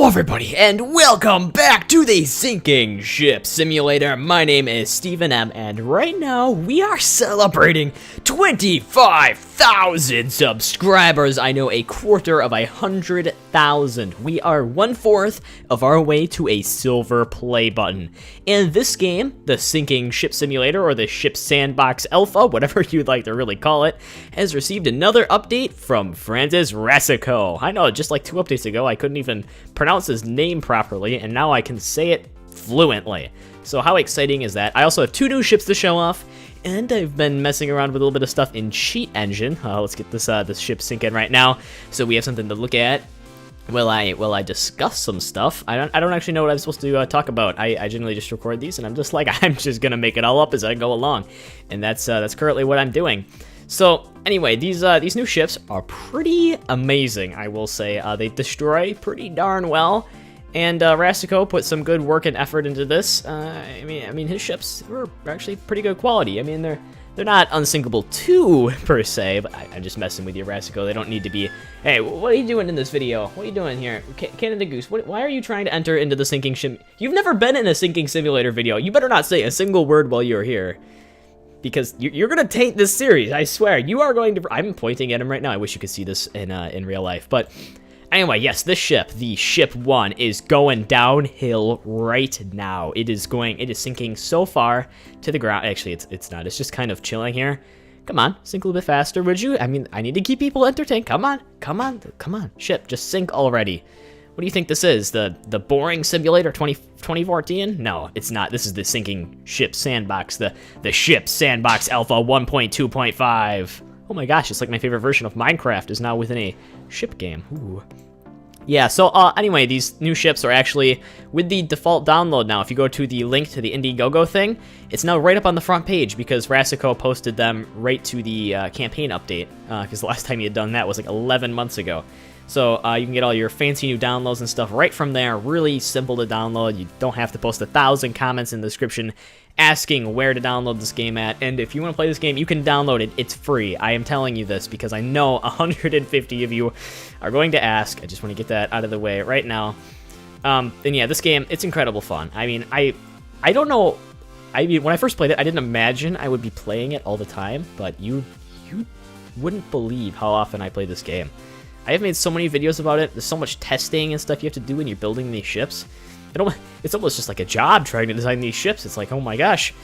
Hello everybody, and welcome back to the Sinking Ship Simulator. My name is Stephen M, and right now we are celebrating 25,000 subscribers. I know, a quarter of 100,000. We are 1/4 of our way to a silver play button. And this game, the Sinking Ship Simulator, or the Ship Sandbox Alpha, whatever you'd like to really call it, has received another update from Francis Rassico. I know, just like 2 updates ago, I couldn't even pronounce his name properly, and now I can say it fluently. So how exciting is that? I also have 2 new ships to show off, and I've been messing around with a little bit of stuff in Cheat Engine. Let's get this ship sinking right now, so we have something to look at. Will I discuss some stuff? I don't actually know what I'm supposed to talk about. I generally just record these, and I'm just like, I'm just gonna make it all up as I go along, and that's currently what I'm doing. So anyway, these new ships are pretty amazing, I will say. They destroy pretty darn well, and Rassico put some good work and effort into this. I mean, his ships were actually pretty good quality. I mean, they're not unsinkable 2 per se, but I'm just messing with you, Rassico. They don't need to be. Hey, what are you doing in this video? What are you doing here, Canada Goose? Why are you trying to enter into the sinking ship? You've never been in a sinking simulator video. You better not say a single word while you're here, because you're gonna taint this series. I swear, you are going to. I'm pointing at him right now. I wish you could see this in real life, but anyway, yes, this ship, the Ship 1, is going downhill right now. It is sinking so far to the ground. Actually, it's not. It's just kind of chilling here. Come on, sink a little bit faster, would you? I mean, I need to keep people entertained. Come on, ship, just sink already. What do you think this is? The boring simulator 2014? No, it's not. This is the Sinking Ship Sandbox, the Ship Sandbox Alpha 1.2.5. Oh my gosh, it's like my favorite version of Minecraft is now within a ship game. Ooh. Yeah, so anyway, these new ships are actually with the default download now. If you go to the link to the Indiegogo thing, it's now right up on the front page because Rassico posted them right to the campaign update, because the last time he had done that was like 11 months ago. So you can get all your fancy new downloads and stuff right from there. Really simple to download. You don't have to post 1,000 comments in the description asking where to download this game at. And if you want to play this game, you can download it. It's free. I am telling you this because I know 150 of you are going to ask. I just want to get that out of the way right now. And yeah, this game, it's incredible fun. I mean, I don't know. I mean, when I first played it, I didn't imagine I would be playing it all the time, but you wouldn't believe how often I play this game. I have made so many videos about it. There's so much testing and stuff you have to do when you're building these ships. It's almost just like a job trying to design these ships. It's like, oh my gosh.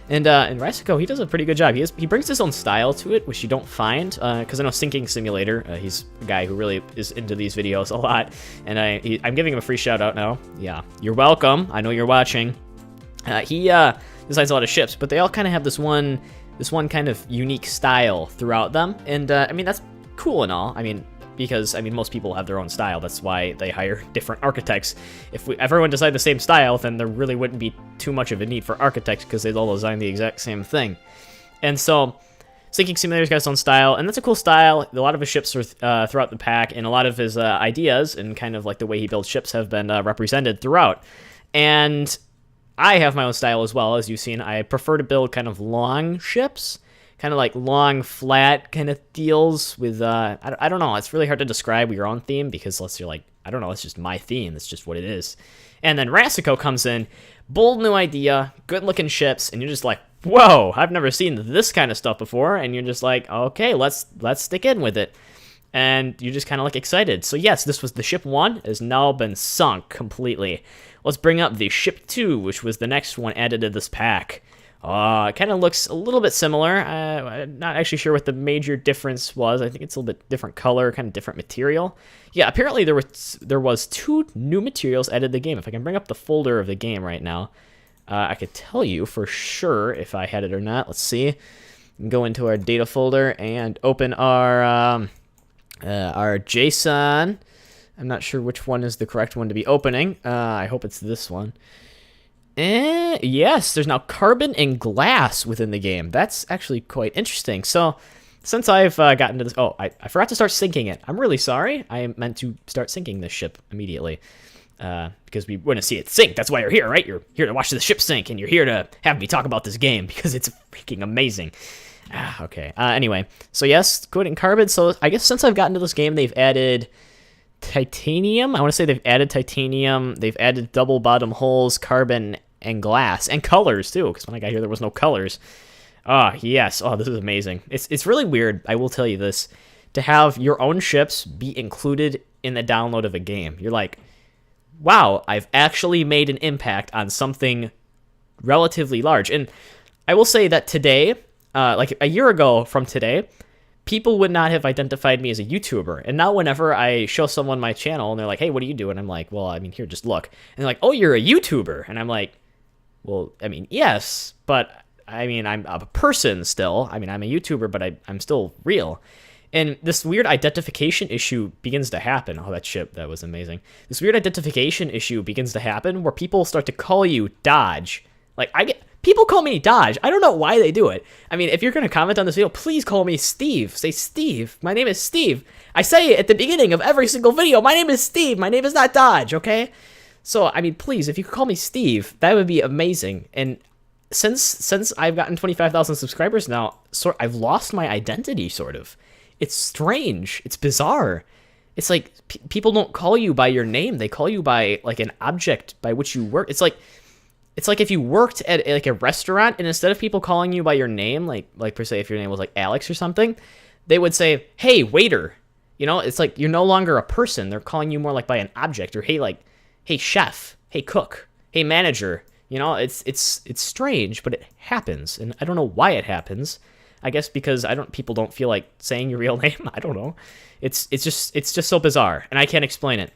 And Rassico, he does a pretty good job. He brings his own style to it, which you don't find, because I know Sinking Simulator, he's a guy who really is into these videos a lot, and I'm giving him a free shout out now. Yeah, you're welcome. I know you're watching. He designs a lot of ships, but they all kind of have this one kind of unique style throughout them, and I mean, that's cool and all. I mean, because, most people have their own style. That's why they hire different architects. If everyone designed the same style, then there really wouldn't be too much of a need for architects because they'd all design the exact same thing. And so, Sinking Simulator's got its own style, and that's a cool style. A lot of his ships are throughout the pack, and a lot of his ideas and kind of like the way he builds ships have been represented throughout. And I have my own style as well, as you've seen. I prefer to build kind of long ships, kind of like long, flat kind of deals with, I don't know, it's really hard to describe your own theme because unless you're like, I don't know, it's just my theme, it's just what it is. And then Rassico comes in, bold new idea, good looking ships, and you're just like, whoa, I've never seen this kind of stuff before, and you're just like, okay, let's stick in with it. And you're just kind of like excited. So yes, this was the Ship 1, has now been sunk completely. Let's bring up the Ship 2, which was the next one added to this pack. It kind of looks a little bit similar. I'm not actually sure what the major difference was. I think it's a little bit different color, kind of different material. Yeah, apparently there was 2 new materials added to the game. If I can bring up the folder of the game right now, I could tell you for sure if I had it or not. Let's see. Go into our data folder and open our JSON. I'm not sure which one is the correct one to be opening. I hope it's this one. Yes, there's now carbon and glass within the game. That's actually quite interesting. So, since I've gotten to this... Oh, I forgot to start sinking it. I'm really sorry. I meant to start sinking this ship immediately. Because we want to see it sink. That's why you're here, right? You're here to watch the ship sink, and you're here to have me talk about this game, because it's freaking amazing. Okay. Anyway, so yes, good and carbon. So, I guess since I've gotten to this game, they've added titanium. I want to say they've added titanium. They've added double bottom holes, carbon, and glass, and colors too. Because when I got here, there was no colors. Ah, yes. Oh, this is amazing. It's really weird. I will tell you this, to have your own ships be included in the download of a game. You're like, wow, I've actually made an impact on something relatively large. And I will say that today, like a year ago from today, people would not have identified me as a YouTuber. And now whenever I show someone my channel and they're like, hey, what do you do? And I'm like, well, I mean, here, just look. And they're like, oh, you're a YouTuber. And I'm like, well, I mean, yes, but I mean, I'm a person still. I mean, I'm a YouTuber, but I'm still real. And this weird identification issue begins to happen. Oh, that ship, that was amazing. This weird identification issue begins to happen where people start to call you Dodge. Like, people call me Dodge. I don't know why they do it. I mean, if you're going to comment on this video, please call me Steve. Say, Steve. My name is Steve. I say it at the beginning of every single video. My name is Steve. My name is not Dodge, okay? So, I mean, please, if you could call me Steve, that would be amazing. And since I've gotten 25,000 subscribers now, I've lost my identity, sort of. It's strange. It's bizarre. It's like people don't call you by your name. They call you by like an object by which you work. It's like if you worked at like a restaurant and instead of people calling you by your name, like per se, if your name was like Alex or something, they would say, "Hey, waiter." You know, it's like you're no longer a person. They're calling you more like by an object, or hey chef, hey cook, hey manager. You know, it's strange, but it happens, and I don't know why it happens. I guess because people don't feel like saying your real name. I don't know. It's just so bizarre, and I can't explain it.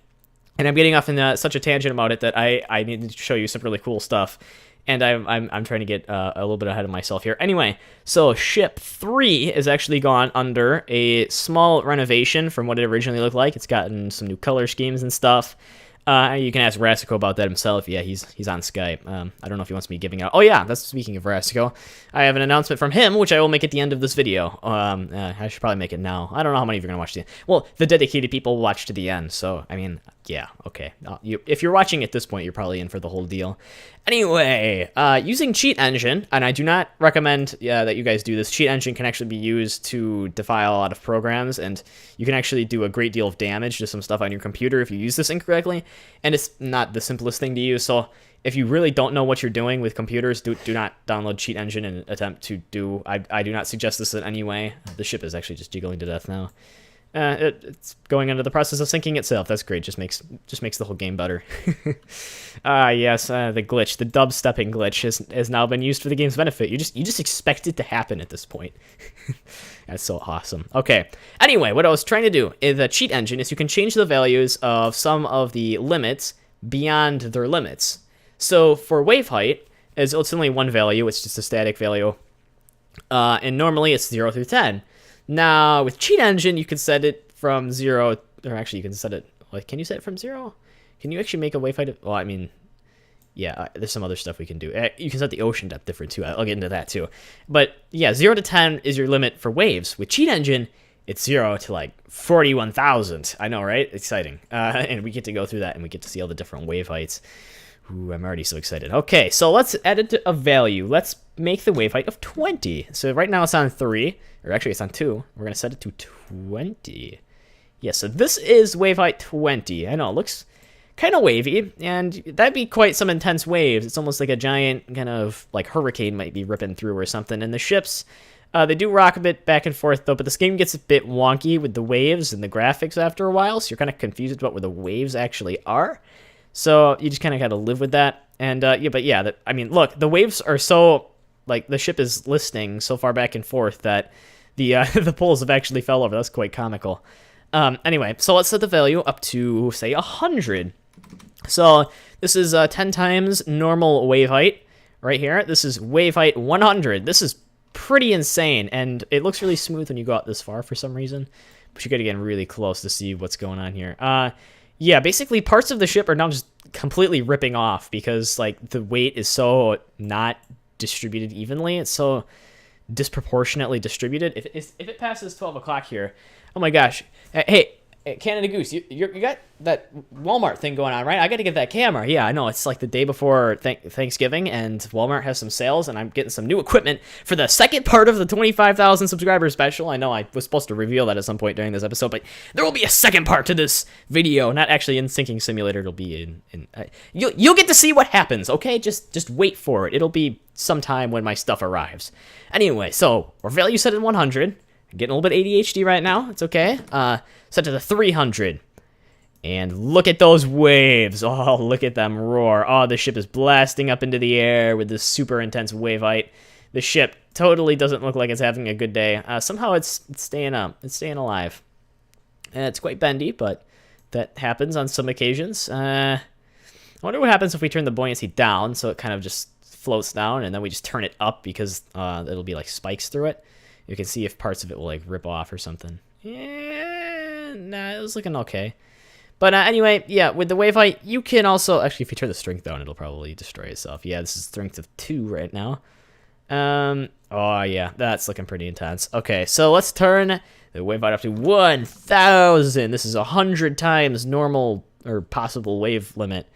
And I'm getting off in such a tangent about it that I need to show you some really cool stuff, and I'm trying to get a little bit ahead of myself here. Anyway, so ship 3 is actually gone under a small renovation from what it originally looked like. It's gotten some new color schemes and stuff. You can ask Rassico about that himself. Yeah, he's on Skype. I don't know if he wants me giving out. Oh yeah, that's speaking of Rassico. I have an announcement from him, which I will make at the end of this video. I should probably make it now. I don't know how many of you are gonna watch the end. Well, the dedicated people will watch to the end. So I mean, yeah, okay. If you're watching at this point, you're probably in for the whole deal. Anyway, using Cheat Engine, and I do not recommend that you guys do this. Cheat Engine can actually be used to defile a lot of programs, and you can actually do a great deal of damage to some stuff on your computer if you use this incorrectly. And it's not the simplest thing to use, so if you really don't know what you're doing with computers, do not download Cheat Engine and attempt to do. I do not suggest this in any way. The ship is actually just jiggling to death now. It's going under the process of syncing itself. That's great. Just makes the whole game better. Yes, the glitch, the dubstepping glitch has now been used for the game's benefit. You just expect it to happen at this point. That's so awesome. Okay. Anyway, what I was trying to do in the Cheat Engine is you can change the values of some of the limits beyond their limits. So for wave height, it's only one value. It's just a static value. And normally it's 0 through 10. Now, with Cheat Engine, you can set it from 0, or actually you can set it, like, can you set it from 0? Can you actually make a wave height? Well, I mean, yeah, there's some other stuff we can do. You can set the ocean depth different too. I'll get into that too. But yeah, 0 to 10 is your limit for waves. With Cheat Engine, it's 0 to like 41,000. I know, right? Exciting. And we get to go through that and we get to see all the different wave heights. Ooh, I'm already so excited. Okay, so let's add it to a value. Let's make the wave height of 20. So right now it's on 3, or actually it's on 2. We're going to set it to 20. Yeah, so this is wave height 20. I know, it looks kind of wavy, and that'd be quite some intense waves. It's almost like a giant kind of like hurricane might be ripping through or something. And the ships, they do rock a bit back and forth though, but this game gets a bit wonky with the waves and the graphics after a while, so you're kind of confused about where the waves actually are. So you just kind of got to live with that. And I mean, look, the waves are so, like, the ship is listing so far back and forth that the the poles have actually fell over. That's quite comical. Anyway, so let's set the value up to, say, 100. So this is 10 times normal wave height right here. This is wave height 100. This is pretty insane, and it looks really smooth when you go out this far for some reason. But you got to get really close to see what's going on here. Yeah, basically parts of the ship are now just completely ripping off because, like, the weight is so not distributed evenly. It's so disproportionately distributed. If it passes 12 o'clock here, oh my gosh. Hey, Canada Goose, you got that Walmart thing going on, right? I got to get that camera. Yeah, I know. It's like the day before Thanksgiving, and Walmart has some sales, and I'm getting some new equipment for the second part of the 25,000 subscriber special. I know I was supposed to reveal that at some point during this episode, but there will be a second part to this video, not actually in Sinking Simulator. It'll be you'll get to see what happens, okay? Just wait for it. It'll be sometime when my stuff arrives. Anyway, so our value set at 100. I'm getting a little bit ADHD right now. It's okay. Set to the 300. And look at those waves. Oh, look at them roar. Oh, the ship is blasting up into the air with this super intense wave height. The ship totally doesn't look like it's having a good day. Somehow it's staying up. It's staying alive. It's quite bendy, but that happens on some occasions. I wonder what happens if we turn the buoyancy down, so it kind of just floats down, and then we just turn it up because it'll be like spikes through it. You can see if parts of it will like rip off or something. Yeah, nah, it was looking okay. But anyway, yeah, with the wave height, you can also... Actually, if you turn the strength down, it'll probably destroy itself. Yeah, this is strength of 2 right now. Oh, yeah, that's looking pretty intense. Okay, so let's turn the wave height up to 1,000. This is 100 times normal or possible wave limit.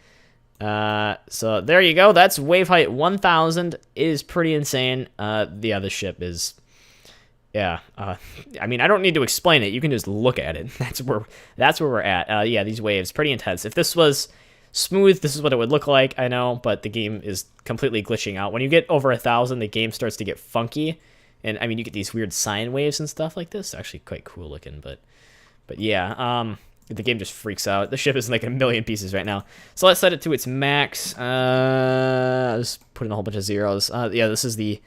So there you go. That's wave height 1,000. Is pretty insane. Yeah, the ship is... Yeah, I mean, I don't need to explain it. You can just look at it. That's where we're at. Yeah, these waves, pretty intense. If this was smooth, this is what it would look like, I know, but the game is completely glitching out. When you get over 1,000, the game starts to get funky, and I mean, you get these weird sine waves and stuff like this. Actually, quite cool looking, but yeah, the game just freaks out. The ship is in like a million pieces right now. So let's set it to its max. I'll just put in a whole bunch of zeros. Yeah, this is the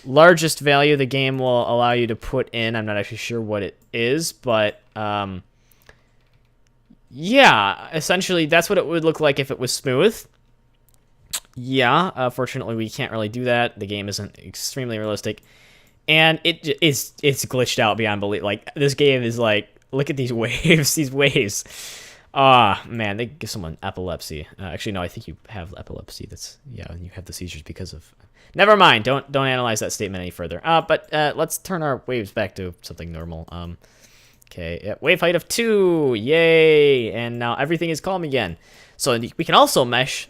largest value the game will allow you to put in. I'm not actually sure what it is, but yeah, essentially that's what it would look like if it was smooth. Yeah, fortunately we can't really do that. The game isn't extremely realistic, and it's glitched out beyond belief. Like, this game is like, look at these waves. These waves. Man, they give someone epilepsy. Actually, no, I think you have epilepsy. Yeah, you have the seizures because of... Never mind. Don't analyze that statement any further. But let's turn our waves back to something normal. Okay, yeah, wave height of 2. Yay! And now everything is calm again. So we can also mess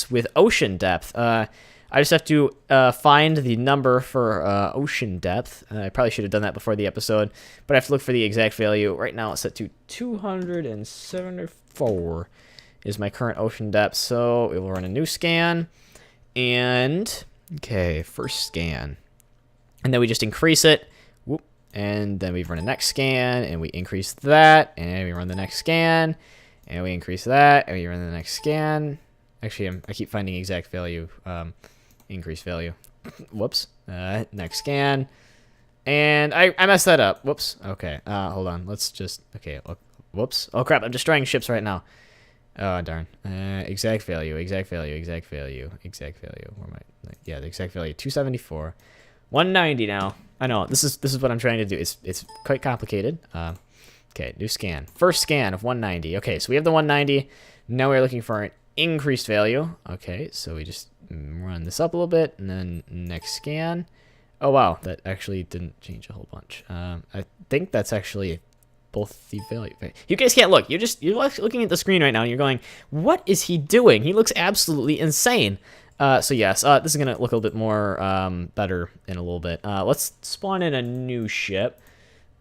with ocean depth. I just have to find the number for ocean depth. I probably should have done that before the episode, but I have to look for the exact value. Right now it's set to 274 is my current ocean depth. So we will run a new scan. And, okay, first scan. And then we just increase it. Whoop. And then we run a next scan, and we increase that. And we run the next scan, and we increase that. And we run the next scan. Actually, I keep finding exact value. Increase value. Whoops. Next scan. And I messed that up. Whoops. Okay. Hold on. Let's just... Okay. Whoops. Oh, crap. I'm destroying ships right now. Oh, darn. Exact value. Where am I? Yeah, the exact value. 274. 190 now. I know. This is what I'm trying to do. It's quite complicated. Okay, new scan. First scan of 190. Okay, so we have the 190. Now we're looking for an increased value. Okay, so we just run this up a little bit, and then next scan. Oh, wow. That actually didn't change a whole bunch. I think that's actually... both the value. You guys can't look. You're looking at the screen right now, and you're going, what is he doing? He looks absolutely insane. So yes, this is gonna look a little bit more better in a little bit. Let's spawn in a new ship.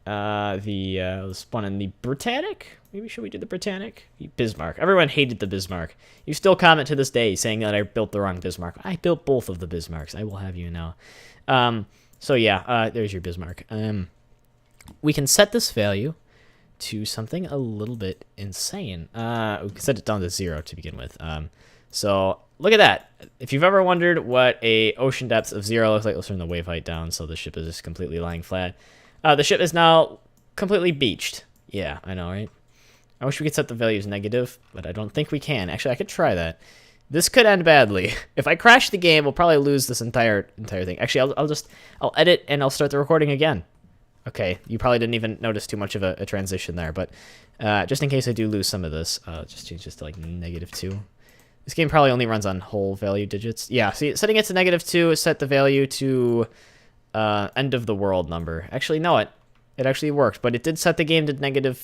Let's spawn in the Britannic. Maybe should we do the Britannic? Bismarck. Everyone hated the Bismarck. You still comment to this day saying that I built the wrong Bismarck. I built both of the Bismarcks. I will have you know. So yeah, there's your Bismarck. We can set this value to something a little bit insane. We can set it down to 0 to begin with. So look at that. If you've ever wondered what a ocean depth of 0 looks like, let's turn the wave height down so the ship is just completely lying flat. The ship is now completely beached. Yeah, I know, right? I wish we could set the values negative, but I don't think we can. Actually, I could try that. This could end badly. If I crash the game, we'll probably lose this entire thing. Actually, I'll edit and I'll start the recording again. Okay, you probably didn't even notice too much of a transition there, but just in case I do lose some of this, just change this to like -2. This game probably only runs on whole value digits. Yeah, see, setting it to -2 set the value to end of the world number. Actually, no, it actually worked, but it did set the game to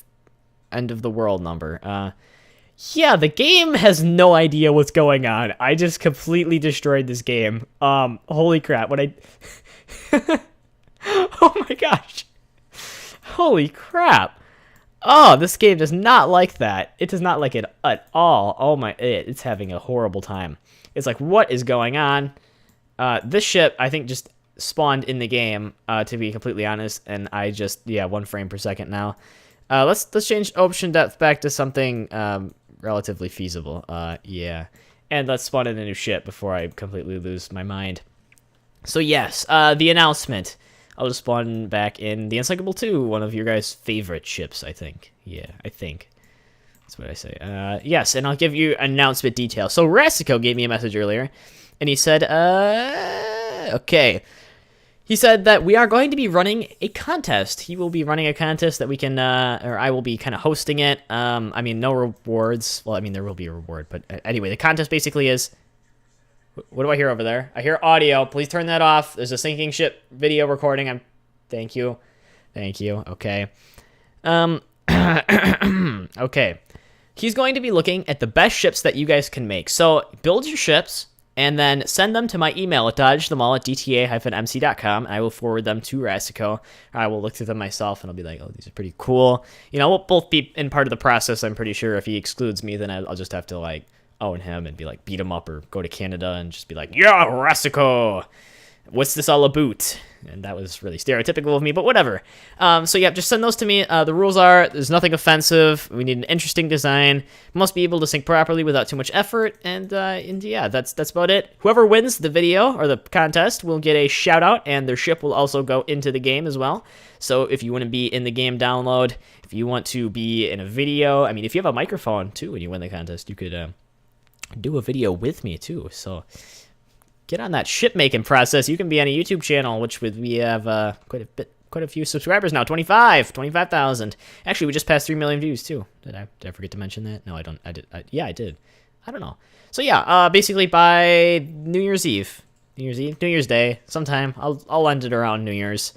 end of the world number. Yeah, the game has no idea what's going on. I just completely destroyed this game. Holy crap, what I... Oh my gosh. Holy crap. Oh, this game does not like that. It does not like it at all. Oh my, it's having a horrible time. It's like, what is going on? This ship, I think, just spawned in the game, to be completely honest, and I just, yeah, 1 frame per second now. Let's change ocean depth back to something, relatively feasible. Yeah. And let's spawn in a new ship before I completely lose my mind. So yes, the announcement. I'll just spawn back in the Unsinkable 2, one of your guys' favorite ships, I think. Yeah, I think. That's what I say. Yes, and I'll give you announcement details. So Rasico gave me a message earlier, and he said, okay. He said that we are going to be running a contest. He will be running a contest that we can, or I will be kind of hosting it. I mean, no rewards. Well, I mean, there will be a reward, but anyway, the contest basically is... What do I hear over there? I hear audio. Please turn that off. There's a sinking ship video recording. Thank you. Thank you. Okay. Okay. He's going to be looking at the best ships that you guys can make. So, build your ships... and then send them to my email at dodgethemal@dta-mc.com, and I will forward them to Rasico. I will look through them myself, and I'll be like, oh, these are pretty cool. You know, we'll both be in part of the process, I'm pretty sure. If he excludes me, then I'll just have to, like, own him and be like, beat him up, or go to Canada and just be like, yeah, Rasico! What's this all about? And that was really stereotypical of me, but whatever. So yeah, just send those to me. The rules are, there's nothing offensive. We need an interesting design. Must be able to sync properly without too much effort. And yeah, that's about it. Whoever wins the video or the contest will get a shout out, and their ship will also go into the game as well. So if you want to be in the game download, if you want to be in a video, I mean, if you have a microphone too when you win the contest, you could do a video with me too. So get on that ship making process. You can be on a YouTube channel, which we have quite a few subscribers now. 25,000. Actually, we just passed 3 million views too. Did I forget to mention that? No, I don't. I did. Yeah, I did. I don't know. So yeah, basically by New Year's Day, sometime. I'll end it around New Year's.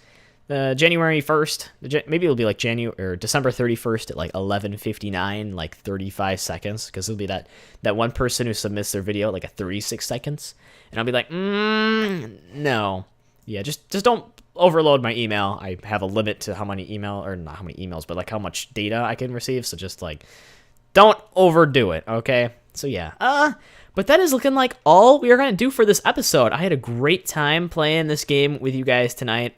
January 1st, maybe it'll be like December 31st at like 11:59, like 35 seconds, because it'll be that one person who submits their video at like a 36 seconds, and I'll be like, no, yeah, just don't overload my email. I have a limit to how many not how many emails, but like how much data I can receive, so just like, don't overdo it, okay? So yeah, but that is looking like all we are going to do for this episode. I had a great time playing this game with you guys tonight.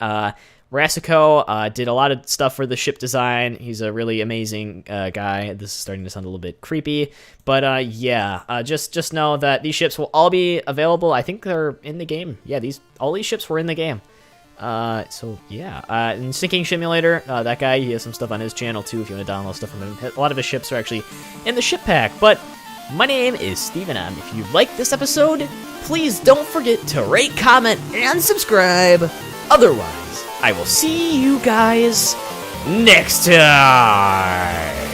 Rasico did a lot of stuff for the ship design. He's a really amazing guy. This is starting to sound a little bit creepy, but yeah, just know that these ships will all be available. I think they're in the game. Yeah, all these ships were in the game. So yeah, and Sinking Simulator, that guy, he has some stuff on his channel too if you want to download stuff from him. A lot of his ships are actually in the ship pack. But my name is Steven M. If you like this episode, please don't forget to rate, comment, and subscribe. Otherwise, I will see you guys next time.